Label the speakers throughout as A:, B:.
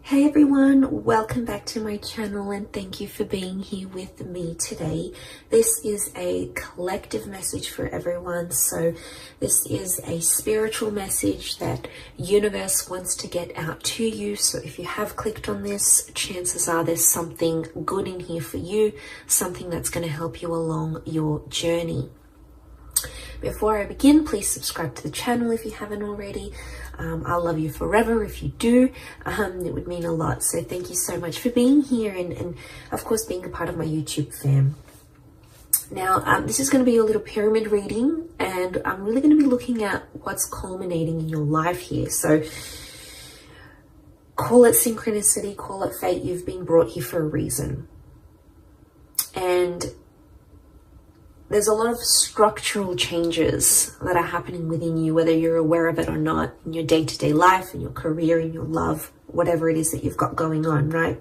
A: Hey everyone, welcome back to my channel and thank you for being here with me today. This is a collective message for everyone. So this is a spiritual message that universe wants to get out to you. So if you have clicked on this, chances are there's something good in here for you, something that's going to help you along your journey. Before I begin, please subscribe to the channel if you haven't already. I'll love you forever if you do. It would mean a lot. So thank you so much for being here and of course being a part of my YouTube fam. Now, this is going to be a little pyramid reading and I'm really going to be looking at what's culminating in your life here. So call it synchronicity, call it fate. You've been brought here for a reason. And there's a lot of structural changes that are happening within you, whether you're aware of it or not, in your day-to-day life, in your career, in your love, whatever it is that you've got going on, right?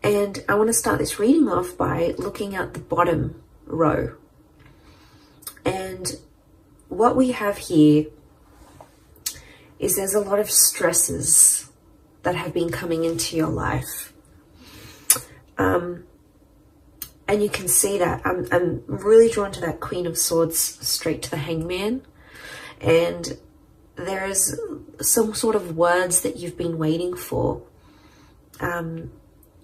A: And I want to start this reading off by looking at the bottom row. And what we have here is there's a lot of stresses that have been coming into your life. And you can see that I'm really drawn to that Queen of Swords straight to the Hangman. And there is some sort of words that you've been waiting for. Or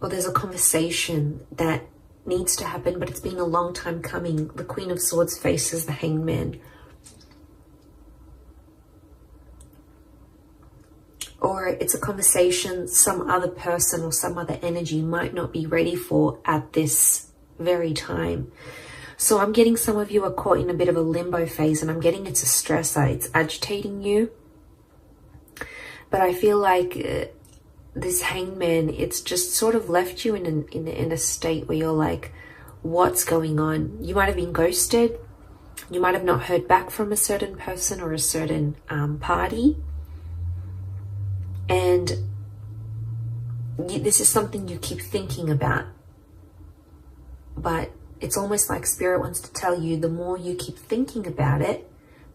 A: there's a conversation that needs to happen, but it's been a long time coming. The Queen of Swords faces the Hangman. Or it's a conversation some other person or some other energy might not be ready for at this very time. So I'm getting some of you are caught in a bit of a limbo phase, and I'm getting it's a stressor. It's agitating you. But I feel like this Hangman, it's just sort of left you in a state where you're like, what's going on? You might have been ghosted. You might have not heard back from a certain person or a certain party. And this is something you keep thinking about. But it's almost like Spirit wants to tell you the more you keep thinking about it,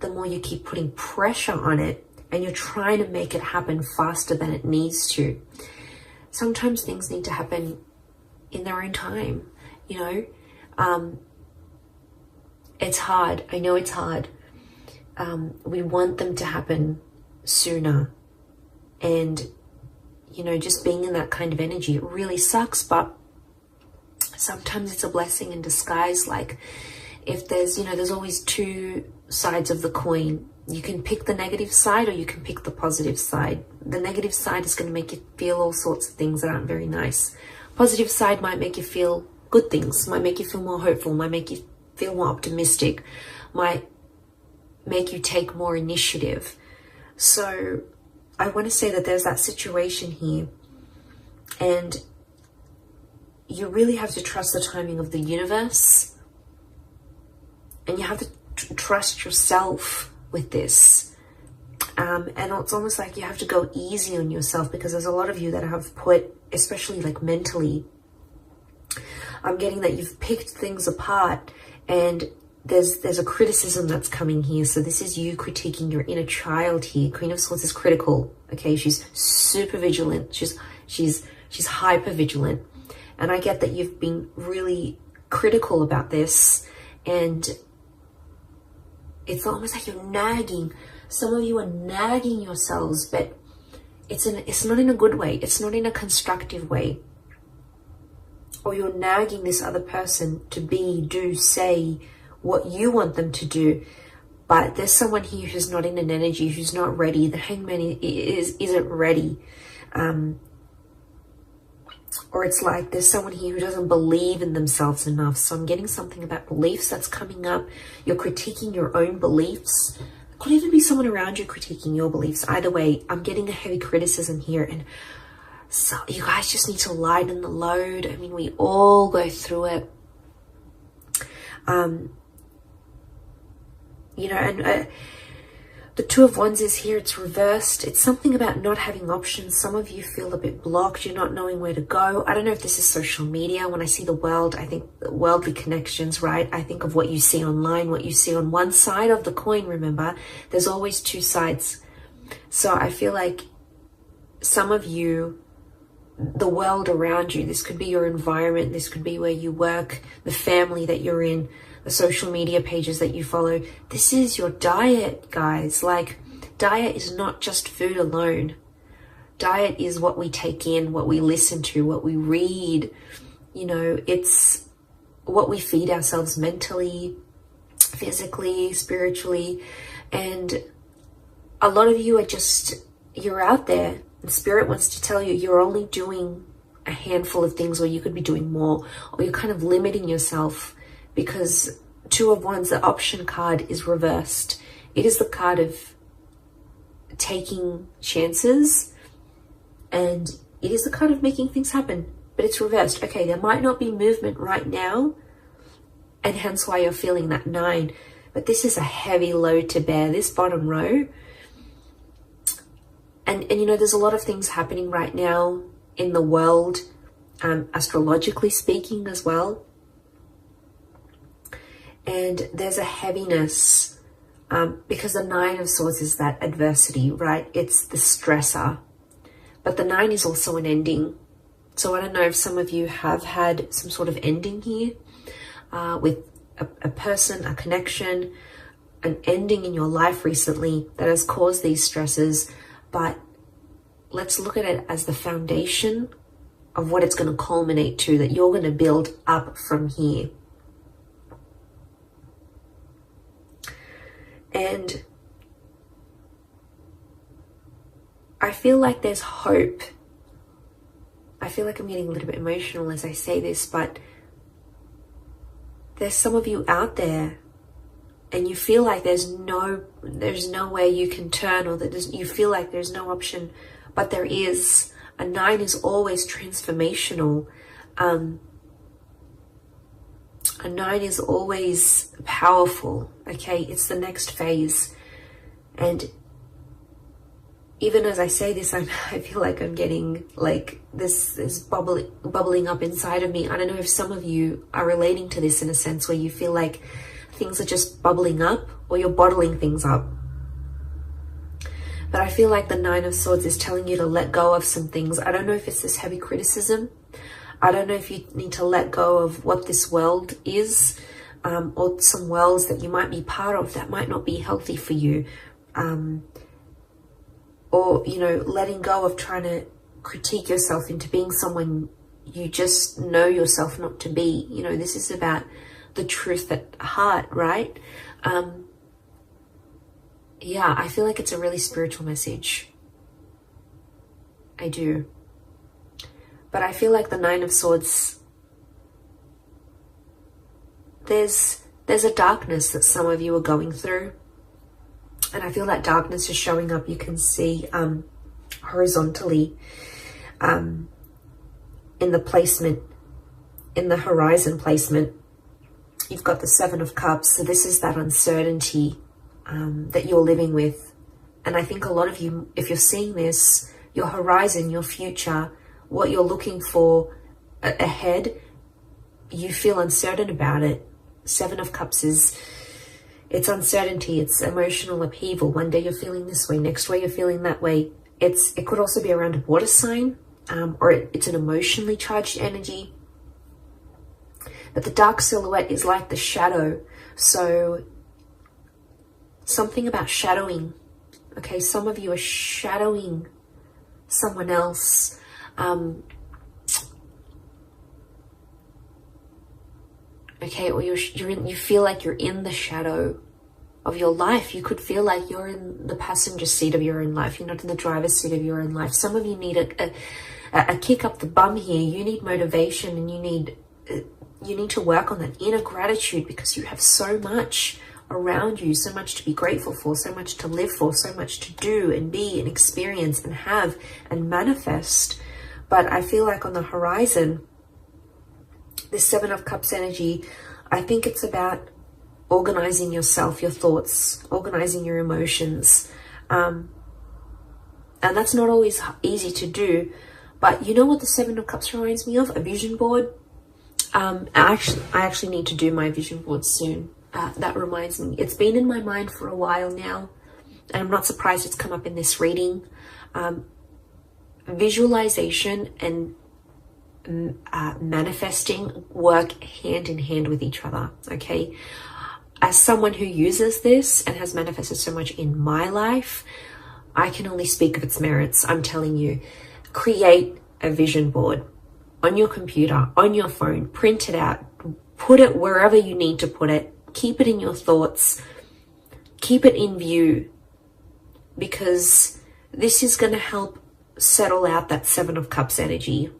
A: the more you keep putting pressure on it, and you're trying to make it happen faster than it needs to. Sometimes things need to happen in their own time, you know. It's hard. I know it's hard. We want them to happen sooner. And, you know, just being in that kind of energy, it really sucks, but sometimes it's a blessing in disguise. Like if there's, you know, there's always two sides of the coin. You can pick the negative side or you can pick the positive side. The negative side is going to make you feel all sorts of things that aren't very nice. Positive side might make you feel good things, might make you feel more hopeful, might make you feel more optimistic, might make you take more initiative. So I want to say that there's that situation here, and you really have to trust the timing of the universe, and you have to trust yourself with this. And it's almost like you have to go easy on yourself, because there's a lot of you that have put, especially like mentally, I'm getting that you've picked things apart, and there's a criticism that's coming here. So this is you critiquing your inner child here. Queen of Swords is critical. Okay, she's super vigilant. She's hyper vigilant. And I get that you've been really critical about this, and it's almost like you're nagging. Some of you are nagging yourselves, but it's not in a good way. It's not in a constructive way. Or you're nagging this other person to be, do, say what you want them to do. But there's someone here who's not in an energy, who's not ready. The Hangman isn't ready. Or it's like there's someone here who doesn't believe in themselves enough. So I'm getting something about beliefs that's coming up. You're critiquing your own beliefs. It could even be someone around you critiquing your beliefs. Either way, I'm getting a heavy criticism here. And so you guys just need to lighten the load. I mean, we all go through it. You know, and the Two of Wands is here. It's reversed. It's something about not having options. Some of you feel a bit blocked. You're not knowing where to go. I don't know if this is social media. When I see the world, I think worldly connections, right? I think of what you see online, what you see on one side of the coin. Remember, there's always two sides. So I feel like some of you, the world around you, this could be your environment, this could be where you work, the family that you're in, the social media pages that you follow. This is your diet, guys. Like, diet is not just food alone. Diet is what we take in, what we listen to, what we read. You know, it's what we feed ourselves mentally, physically, spiritually. And a lot of you are just, you're out there. And Spirit wants to tell you you're only doing a handful of things, or you could be doing more, or you're kind of limiting yourself, because Two of Wands, the option card, is reversed. It is the card of taking chances, and it is the card of making things happen, but it's reversed. Okay, there might not be movement right now, and hence why you're feeling that 9, but this is a heavy load to bear, this bottom row. And you know, there's a lot of things happening right now in the world, astrologically speaking as well. And there's a heaviness, because the 9 of Swords is that adversity, right? It's the stressor. But the 9 is also an ending. So I don't know if some of you have had some sort of ending here, with a person, a connection, an ending in your life recently that has caused these stresses. But let's look at it as the foundation of what it's going to culminate to, that you're going to build up from here. And I feel like there's hope. I feel like I'm getting a little bit emotional as I say this, but there's some of you out there and you feel like there's no way you can turn, or that you feel like there's no option, but there is. A 9 is always transformational. A 9 is always powerful. Okay, it's the next phase. And even as I say this, I feel like I'm getting, like, this is bubbling up inside of me. I don't know if some of you are relating to this in a sense where you feel like things are just bubbling up, or you're bottling things up. But I feel like the 9 of Swords is telling you to let go of some things. I don't know if it's this heavy criticism. I don't know if you need to let go of what this world is, or some worlds that you might be part of that might not be healthy for you. Or, you know, letting go of trying to critique yourself into being someone you just know yourself not to be. You know, this is about the truth at heart, right? Yeah, I feel like it's a really spiritual message. I do. But I feel like the 9 of Swords, there's a darkness that some of you are going through. And I feel that darkness is showing up. You can see horizontally in the placement, in the horizon placement. You've got the 7 of Cups. So this is that uncertainty that you're living with. And I think a lot of you, if you're seeing this, your horizon, your future, what you're looking for ahead, you feel uncertain about it. 7 of Cups is, it's uncertainty, it's emotional upheaval. One day you're feeling this way, next way you're feeling that way. It could also be around a water sign, or it's an emotionally charged energy. But the dark silhouette is like the shadow. So something about shadowing. Okay, some of you are shadowing someone else. Okay, or you feel like you're in the shadow of your life. You could feel like you're in the passenger seat of your own life. You're not in the driver's seat of your own life. Some of you need a kick up the bum here. You need motivation, and you need to work on that inner gratitude, because you have so much around you, so much to be grateful for, so much to live for, so much to do and be and experience and have and manifest. But I feel like on the horizon, this 7 of Cups energy, I think it's about organizing yourself, your thoughts, organizing your emotions. And that's not always easy to do. But you know what the 7 of Cups reminds me of? A vision board. I actually need to do my vision board soon. That reminds me. It's been in my mind for a while now. And I'm not surprised it's come up in this reading. visualization and manifesting work hand in hand with each other, okay? As someone who uses this and has manifested so much in my life, I can only speak of its merits. I'm telling you, create a vision board on your computer, on your phone, print it out, put it wherever you need to put it, keep it in your thoughts, keep it in view, because this is going to help settle out that Seven of Cups energy.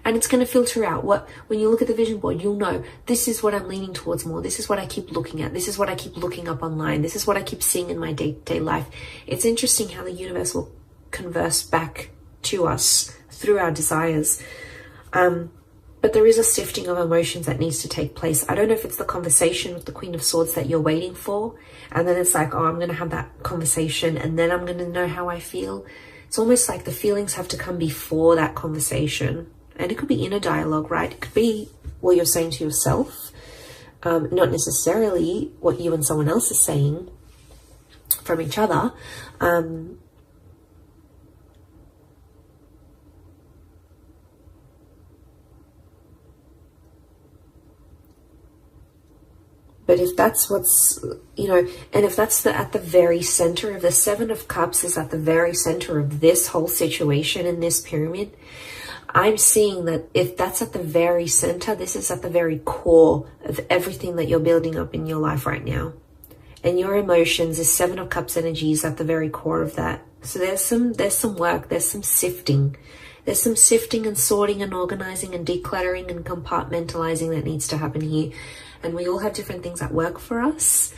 A: And it's going to filter out when you look at the vision board, you'll know this is what I'm leaning towards more. This is what I keep looking at. This is what I keep looking up online. This is what I keep seeing in my day-to-day life. It's interesting how the universe will converse back to us through our desires. But there is a sifting of emotions that needs to take place. I don't know if it's the conversation with the Queen of Swords that you're waiting for. And then it's like, oh, I'm going to have that conversation and then I'm going to know how I feel. It's almost like the feelings have to come before that conversation. And it could be inner dialogue, right? It could be what you're saying to yourself, not necessarily what you and someone else is saying from each other. But if that's what's, and if that's at the very center of the Seven of Cups is at the very center of this whole situation in this pyramid, I'm seeing that if that's at the very center, this is at the very core of everything that you're building up in your life right now. And your emotions, this Seven of Cups energy is at the very core of that. So there's some work, there's some sifting. There's some sifting and sorting and organizing and decluttering and compartmentalizing that needs to happen here. And we all have different things that work for us.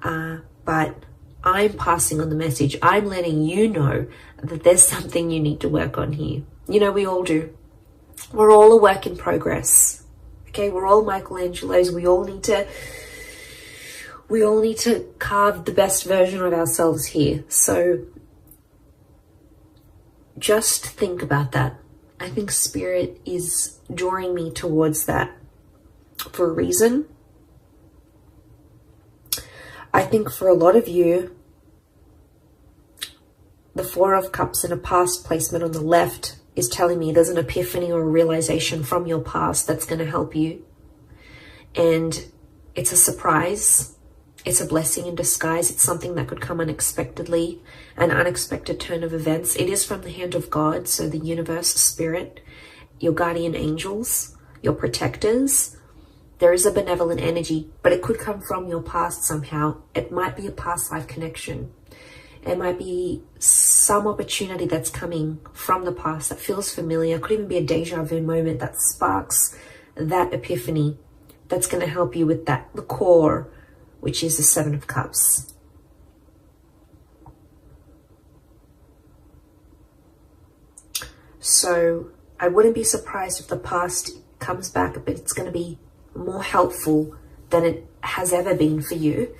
A: But I'm passing on the message. I'm letting you know that there's something you need to work on here. We all do. We're all a work in progress. Okay, we're all Michelangelos. We all need to carve the best version of ourselves here. So just think about that. I think Spirit is drawing me towards that for a reason. I think for a lot of you, the Four of Cups in a past placement on the left is telling me there's an epiphany or a realization from your past that's going to help you. And it's a surprise. It's a blessing in disguise. It's something that could come unexpectedly, an unexpected turn of events. It is from the hand of God, so the universe, Spirit, your guardian angels, your protectors. There is a benevolent energy, but it could come from your past somehow. It might be a past life connection. It might be some opportunity that's coming from the past that feels familiar. It could even be a deja vu moment that sparks that epiphany that's going to help you with the core, which is the Seven of Cups. So I wouldn't be surprised if the past comes back, but it's going to be more helpful than it has ever been for you.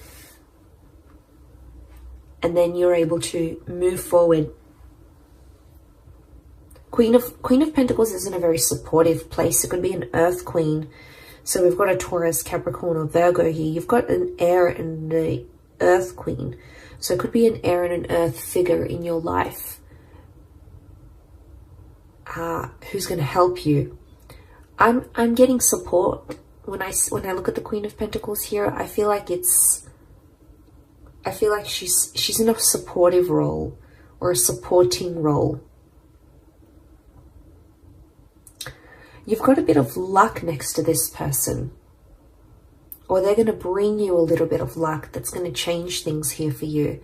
A: And then you're able to move forward. Queen of Pentacles is in a very supportive place. It could be an Earth Queen. So we've got a Taurus, Capricorn, or Virgo here. You've got an air and the Earth Queen. So it could be an air and an Earth figure in your life who's going to help you. I'm getting support when I look at the Queen of Pentacles here. I feel like she's in a supportive role or a supporting role. You've got a bit of luck next to this person, or they're going to bring you a little bit of luck that's going to change things here for you.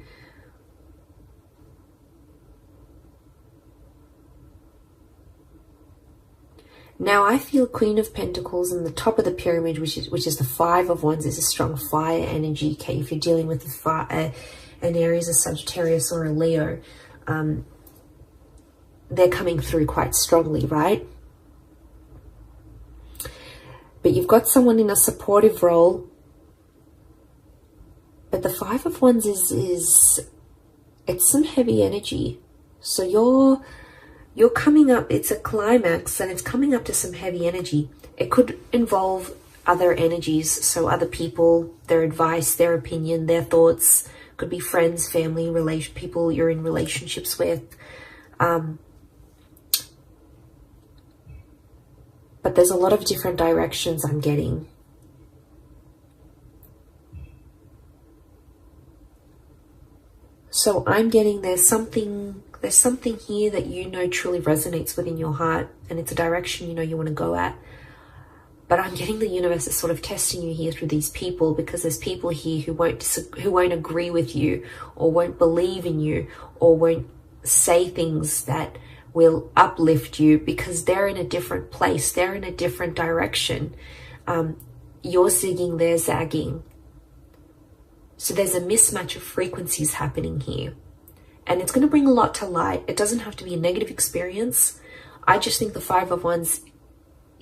A: Now I feel Queen of Pentacles in the top of the pyramid, which is the Five of Wands, is a strong fire energy. Okay, if you're dealing with an Aries, a Sagittarius, or a Leo, they're coming through quite strongly, right? But you've got someone in a supportive role. But the Five of Wands it's some heavy energy. So you're coming up, it's a climax, and it's coming up to some heavy energy. It could involve other energies, so other people, their advice, their opinion, their thoughts. Could be friends, family, people you're in relationships with. but there's a lot of different directions I'm getting. So I'm getting there's something here that you know truly resonates within your heart, and it's a direction you know you want to go at. But I'm getting the universe is sort of testing you here through these people, because there's people here who won't agree with you, or won't believe in you, or won't say things that will uplift you, because they're in a different place. They're in a different direction. You're zigging, they're zagging. So there's a mismatch of frequencies happening here. And it's going to bring a lot to light. It doesn't have to be a negative experience. I just think the Five of Wands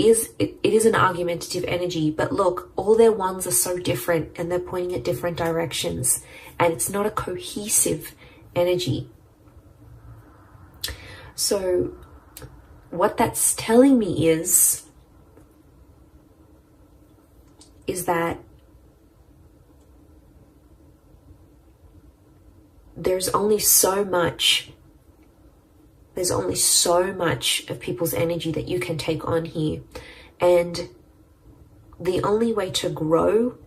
A: it is an argumentative energy, but look, all their wands are so different and they're pointing at different directions, and it's not a cohesive energy. So what that's telling me is that there's only so much of people's energy that you can take on here. And the only way to grow,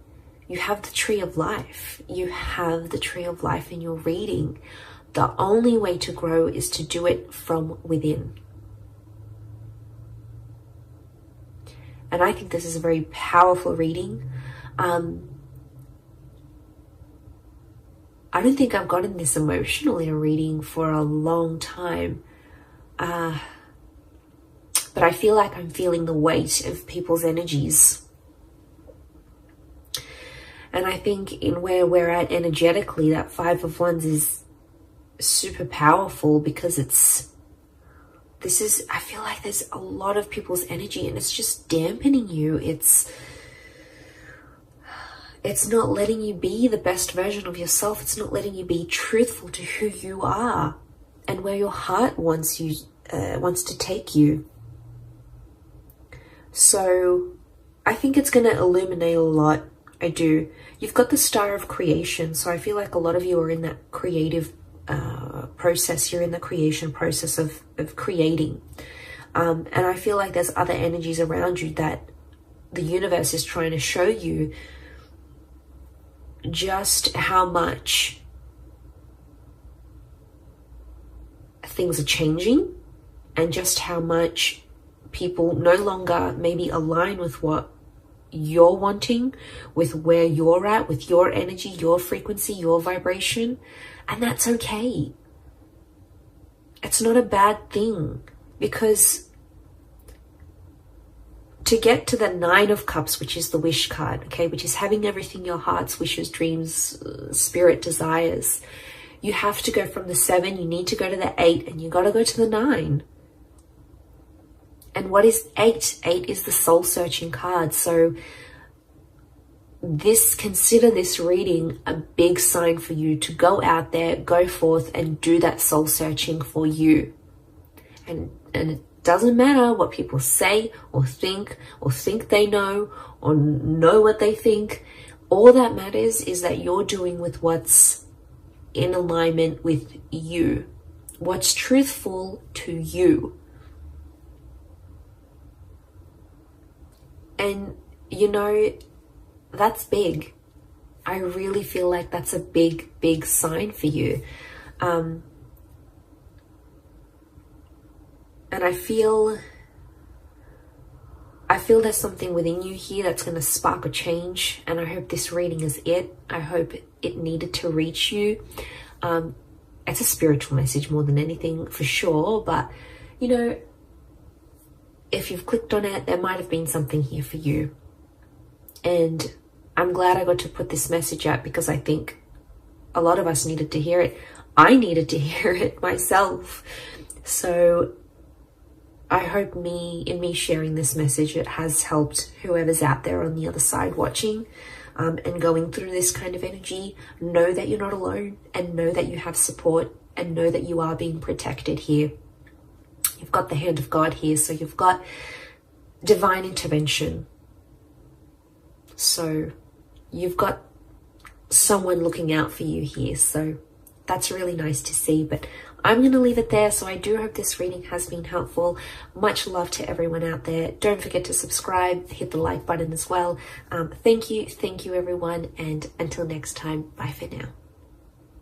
A: you have the tree of life. You have the tree of life in your reading. The only way to grow is to do it from within. And I think this is a very powerful reading. I don't think I've gotten this emotional in a reading for a long time. But I feel like I'm feeling the weight of people's energies. And I think in where we're at energetically, that Five of Wands is super powerful, because I feel like there's a lot of people's energy and it's just dampening you. It's not letting you be the best version of yourself. It's not letting you be truthful to who you are and where your heart wants to take you. So I think it's going to illuminate a lot. I do. You've got the Star of Creation. So I feel like a lot of you are in that creative process. You're in the creation process of creating. And I feel like there's other energies around you that the universe is trying to show you just how much things are changing, and just how much people no longer maybe align with what you're wanting, with where you're at, with your energy, your frequency, your vibration. And that's okay. It's not a bad thing, because to get to the Nine of Cups, which is the wish card, okay, which is having everything your heart's wishes, dreams, spirit desires, you have to go from the 7, you need to go to the 8, and you got to go to the 9. And what is 8? 8 is the soul-searching card. So consider this reading a big sign for you to go out there, go forth and do that soul-searching for you. And it doesn't matter what people say or think they know or know what they think. All that matters is that you're doing with what's in alignment with you, what's truthful to you. And you know, that's big. I really feel like that's a big sign for you. And I feel there's something within you here that's going to spark a change, and I hope this reading is it. I hope it needed to reach you. It's a spiritual message more than anything, for sure, but you know, if you've clicked on it, there might have been something here for you. And I'm glad I got to put this message out, because I think a lot of us needed to hear it. I needed to hear it myself. So I hope in me sharing this message, it has helped whoever's out there on the other side watching and going through this kind of energy. Know that you're not alone, and know that you have support, and know that you are being protected here. You've got the hand of God here, so you've got divine intervention. So you've got someone looking out for you here. So that's really nice to see. But I'm going to leave it there. So I do hope this reading has been helpful. Much love to everyone out there. Don't forget to subscribe, hit the like button as well. Thank you everyone, and until next time, bye for now.